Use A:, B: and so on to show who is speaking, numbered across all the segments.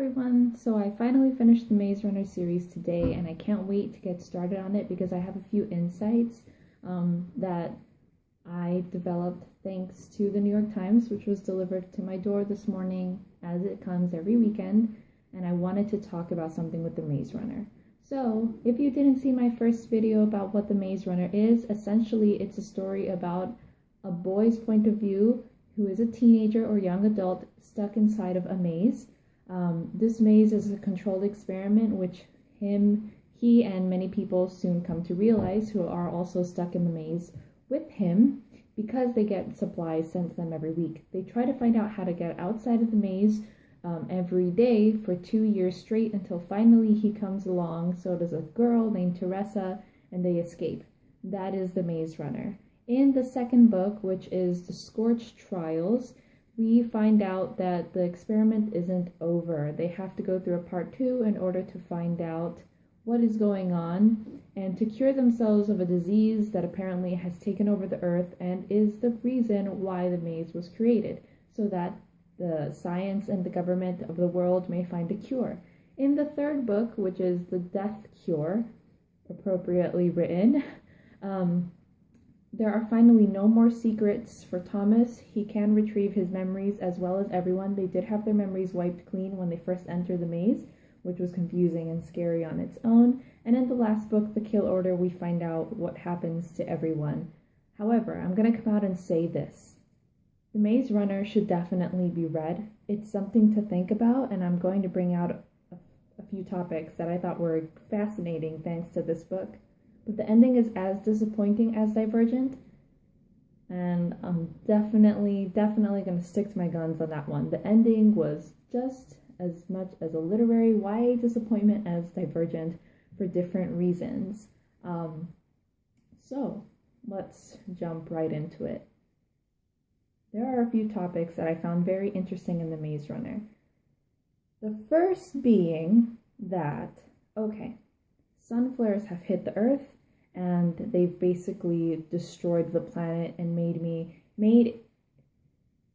A: everyone. So I finally finished the Maze Runner series today, and I can't wait to get started on it because I have a few insights that I developed thanks to the New York Times, which was delivered to my door this morning as it comes every weekend, and I wanted to talk about something with the Maze Runner. So if you didn't see my first video about what the Maze Runner is, essentially it's a story about a boy's point of view who is a teenager or young adult stuck inside of a maze. This maze is a controlled experiment which he and many people soon come to realize who are also stuck in the maze with him because they get supplies sent to them every week. They try to find out how to get outside of the maze every day for 2 years straight until finally he comes along. So does a girl named Teresa, and they escape. That is the Maze Runner. In the second book, which is the Scorched Trials, we find out that the experiment isn't over. They have to go through a part 2 in order to find out what is going on and to cure themselves of a disease that apparently has taken over the earth and is the reason why the maze was created, so that the science and the government of the world may find a cure. In the third book, which is the Death Cure, appropriately written, there are finally no more secrets for Thomas. He can retrieve his memories as well as everyone. They did have their memories wiped clean when they first entered the maze, which was confusing and scary on its own. And in the last book, The Kill Order, we find out what happens to everyone. However, I'm going to come out and say this. The Maze Runner should definitely be read. It's something to think about, and I'm going to bring out a few topics that I thought were fascinating thanks to this book. But the ending is as disappointing as Divergent, and I'm definitely going to stick to my guns on that one. The ending was just as much as a literary YA disappointment as Divergent for different reasons. So let's jump right into it. There are a few topics that I found very interesting in the Maze Runner. The first being that, sun flares have hit the Earth, and they've basically destroyed the planet and made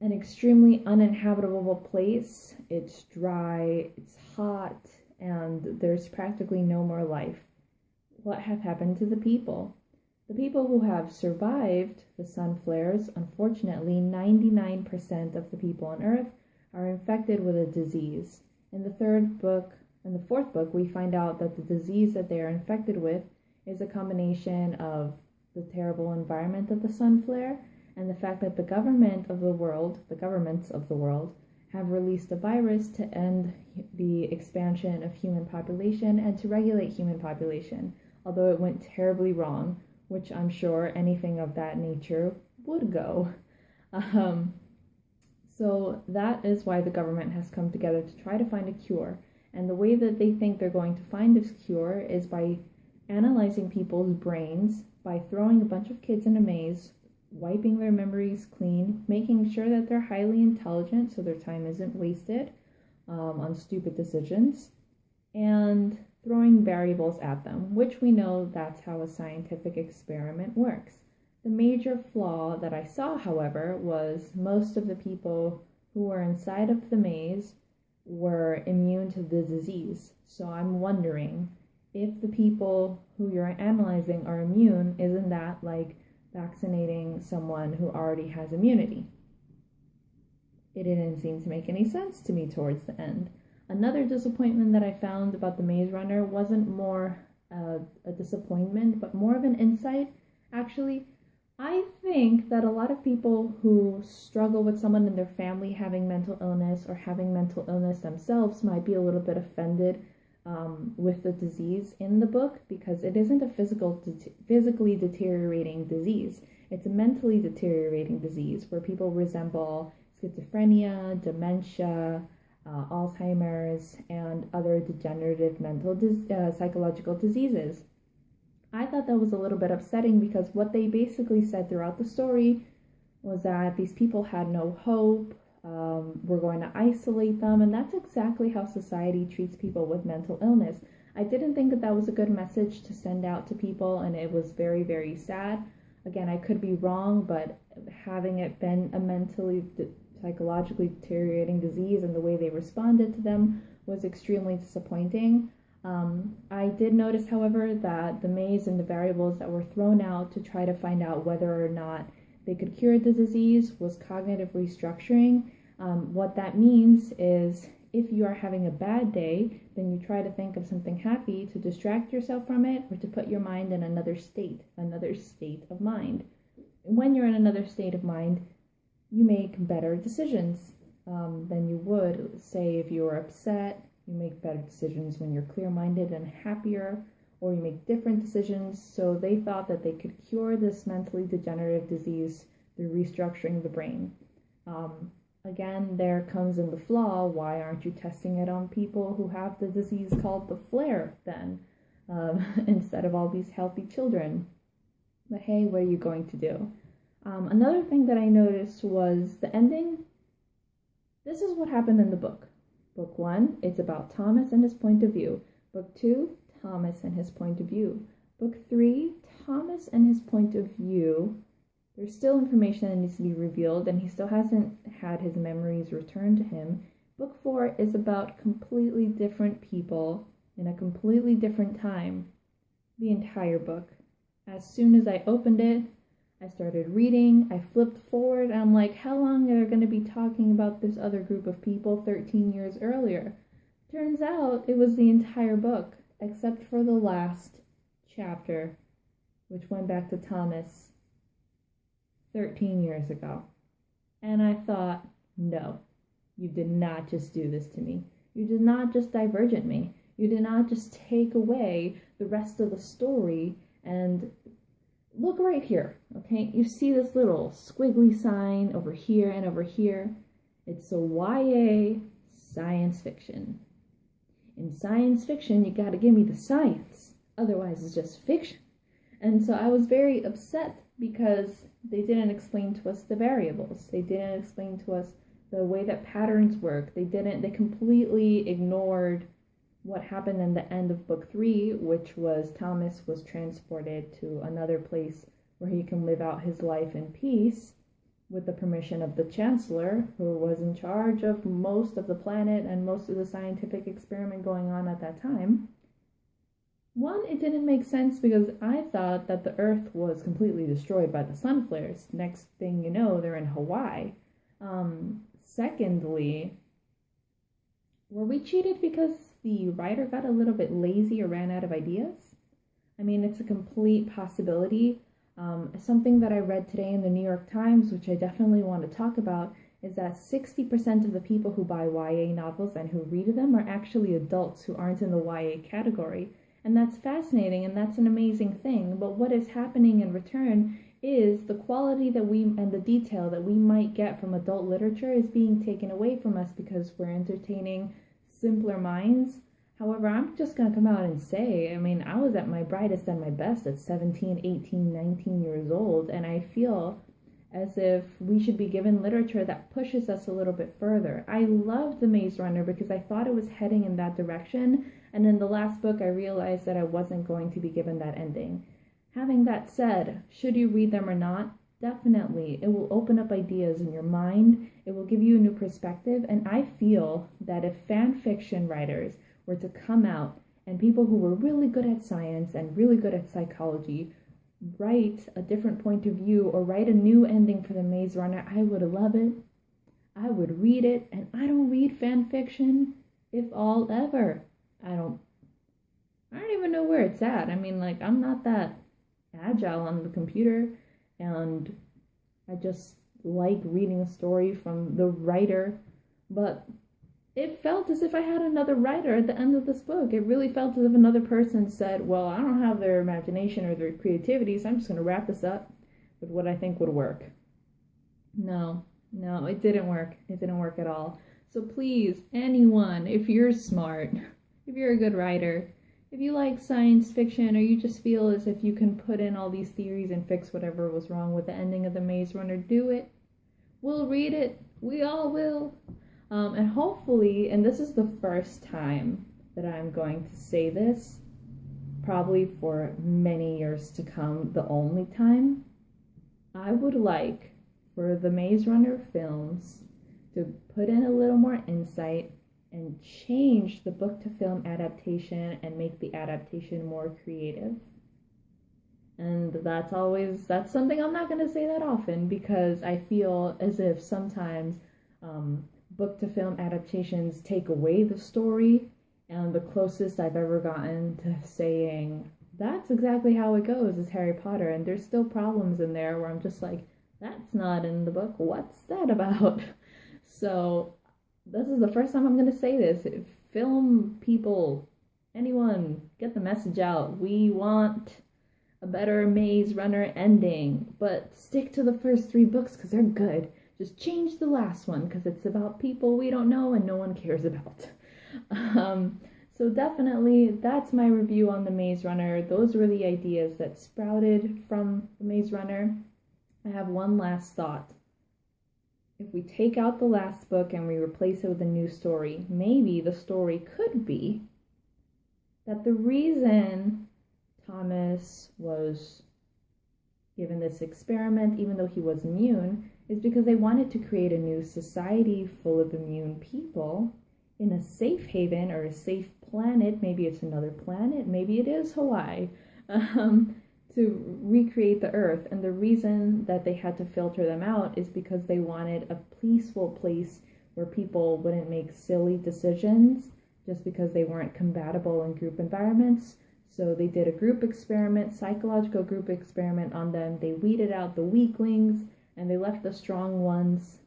A: an extremely uninhabitable place. It's dry, it's hot, and there's practically no more life. What have happened to the people? The people who have survived the sun flares, unfortunately, 99% of the people on Earth are infected with a disease. In the fourth book, we find out that the disease that they are infected with is a combination of the terrible environment of the sun flare and the fact that the governments of the world, have released a virus to end the expansion of human population and to regulate human population, although it went terribly wrong, which I'm sure anything of that nature would go. So that is why the government has come together to try to find a cure. And the way that they think they're going to find this cure is by analyzing people's brains, by throwing a bunch of kids in a maze, wiping their memories clean, making sure that they're highly intelligent so their time isn't wasted on stupid decisions, and throwing variables at them, which we know that's how a scientific experiment works. The major flaw that I saw, however, was most of the people who were inside of the maze were immune to the disease. So I'm wondering, if the people who you're analyzing are immune, isn't that like vaccinating someone who already has immunity? It didn't seem to make any sense to me towards the end. Another disappointment that I found about the Maze Runner wasn't more a disappointment, but more of an insight. Actually, I think that a lot of people who struggle with someone in their family having mental illness or having mental illness themselves might be a little bit offended with the disease in the book, because it isn't a physically deteriorating disease. It's a mentally deteriorating disease where people resemble schizophrenia, dementia, Alzheimer's, and other degenerative psychological diseases. I thought that was a little bit upsetting because what they basically said throughout the story was that these people had no hope, we're going to isolate them, and that's exactly how society treats people with mental illness. I didn't think that that was a good message to send out to people, and it was very, very sad. Again, I could be wrong, but having it been a mentally, psychologically deteriorating disease and the way they responded to them was extremely disappointing. I did notice, however, that the maze and the variables that were thrown out to try to find out whether or not they could cure the disease was cognitive restructuring. What that means is if you are having a bad day, then you try to think of something happy to distract yourself from it or to put your mind in another state of mind. When you're in another state of mind, you make better decisions than you would, say, if you were upset. You make better decisions when you're clear-minded and happier, or you make different decisions. So they thought that they could cure this mentally degenerative disease through restructuring the brain. Again, there comes in the flaw. Why aren't you testing it on people who have the disease called the flare then, instead of all these healthy children? But hey, what are you going to do? Another thing that I noticed was the ending. This is what happened in the book. Book 1, it's about Thomas and his point of view. Book 2, Thomas and his point of view. Book 3, Thomas and his point of view. There's still information that needs to be revealed, and he still hasn't had his memories returned to him. Book 4 is about completely different people in a completely different time. The entire book. As soon as I opened it, I started reading, I flipped forward, and I'm like, how long are they going to be talking about this other group of people 13 years earlier? Turns out it was the entire book, except for the last chapter, which went back to Thomas 13 years ago. And I thought, no, you did not just do this to me. You did not just divergent me. You did not just take away the rest of the story. And look right here, okay? You see this little squiggly sign over here and over here. It's a YA science fiction. In science fiction, you gotta give me the science. Otherwise, it's just fiction. And so I was very upset because they didn't explain to us the variables. They didn't explain to us the way that patterns work. They completely ignored what happened in the end of book 3, which was Thomas was transported to another place where he can live out his life in peace with the permission of the chancellor, who was in charge of most of the planet and most of the scientific experiment going on at that time. One, it didn't make sense because I thought that the Earth was completely destroyed by the sun flares. Next thing you know, they're in Hawaii. Secondly, were we cheated because the writer got a little bit lazy or ran out of ideas? I mean, it's a complete possibility. Something that I read today in the New York Times, which I definitely want to talk about, is that 60% of the people who buy YA novels and who read them are actually adults who aren't in the YA category. And that's fascinating, and that's an amazing thing. But what is happening in return is the quality that and the detail that we might get from adult literature is being taken away from us because we're entertaining simpler minds. However, I'm just going to come out and say, I mean, I was at my brightest and my best at 17, 18, 19 years old, and I feel as if we should be given literature that pushes us a little bit further. I loved The Maze Runner because I thought it was heading in that direction, and in the last book I realized that I wasn't going to be given that ending. Having that said, should you read them or not? Definitely. It will open up ideas in your mind. It will give you a new perspective, and I feel that if fan fiction writers were to come out and people who were really good at science and really good at psychology write a different point of view or write a new ending for The Maze Runner, I would love it. I would read it, and I don't read fan fiction, if all ever. I don't even know where it's at. I mean, like, I'm not that agile on the computer, and I just like reading a story from the writer, but it felt as if I had another writer at the end of this book. It really felt as if another person said, well, I don't have their imagination or their creativity, so I'm just going to wrap this up with what I think would work. No, it didn't work. It didn't work at all. So please, anyone, if you're smart, if you're a good writer, if you like science fiction, or you just feel as if you can put in all these theories and fix whatever was wrong with the ending of The Maze Runner, do it. We'll read it. We all will. And hopefully, and this is the first time that I'm going to say this, probably for many years to come, the only time, I would like for the Maze Runner films to put in a little more insight and change the book to film adaptation and make the adaptation more creative. And that's something I'm not going to say that often, because I feel as if sometimes book to film adaptations take away the story, and the closest I've ever gotten to saying that's exactly how it goes is Harry Potter, and there's still problems in there where I'm just like, that's not in the book, what's that about? So this is the first time I'm going to say this. Film people, anyone, get the message out. We want a better Maze Runner ending, but stick to the first 3 books because they're good. Just change the last one because it's about people we don't know and no one cares about. So definitely, that's my review on the Maze Runner. Those were the ideas that sprouted from the Maze Runner. I have one last thought. If we take out the last book and we replace it with a new story, maybe the story could be that the reason Thomas was given this experiment, even though he was immune, is because they wanted to create a new society full of immune people in a safe haven or a safe planet. Maybe it's another planet, maybe it is Hawaii, to recreate the Earth. And the reason that they had to filter them out is because they wanted a peaceful place where people wouldn't make silly decisions just because they weren't compatible in group environments. So they did a group experiment, psychological group experiment on them. They weeded out the weaklings and they left the strong ones,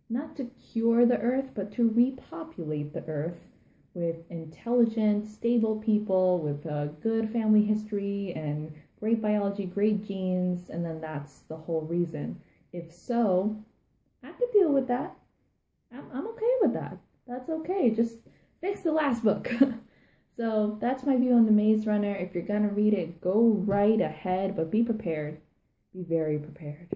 A: not to cure the Earth, but to repopulate the Earth with intelligent, stable people with a good family history and great biology, great genes, and then that's the whole reason. If so, I could deal with that. I'm okay with that. That's okay. Just fix the last book. So that's my view on the Maze Runner. If you're going to read it, go right ahead, but be prepared. Be very prepared.